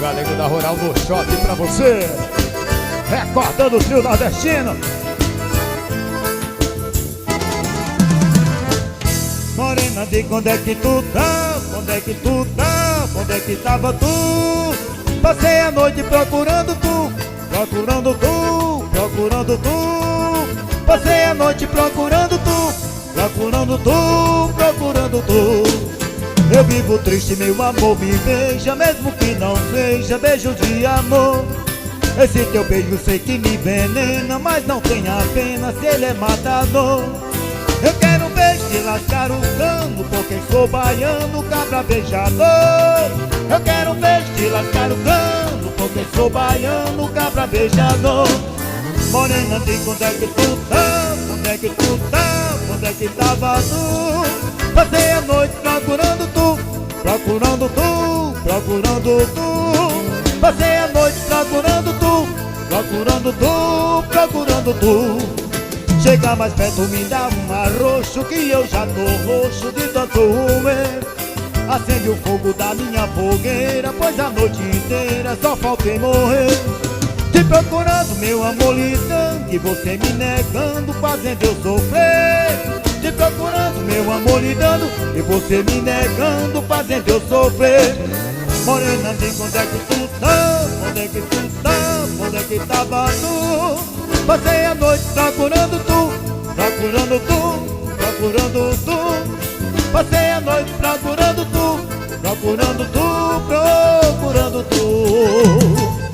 Galego da Rural no Shopping pra você. Recordando o trio nordestino. Morena, de quando é que tu tá? Onde é que tu tá? Onde é que tava tu? Passei a noite procurando tu, procurando tu, procurando tu. Passei a noite procurando tu, procurando tu, procurando tu. Eu vivo triste, meu amor, me beija, mesmo que não seja beijo de amor. Esse teu beijo sei que me envenena, mas não tenha pena se ele é matador. Eu quero ver te lascar o cano, porque sou baiano, cabra beijador. Eu quero ver te lascar o cano, porque sou baiano, cabra beijador. Morena, de quando é que tu tá? Onde é que tu tá? Onde é que tava tu? Passei a noite procurando tu, procurando tu, procurando tu. Passei a noite procurando tu, procurando tu, procurando tu. Chega mais perto, me dá um arroxo, que eu já tô roxo de tanto rumer. Acende o fogo da minha fogueira, pois a noite inteira só faltei morrer. Te procurando, meu amor lidando, e você me negando, fazendo eu sofrer. Te procurando, meu amor lidando, e você me negando, fazendo eu sofrer. Morena, de quando é que tu tá? Onde é que tu tá? Onde é que tava tu? Passei a noite procurando tu, procurando tu, procurando tu. Passei a noite procurando tu, procurando tu, procurando tu.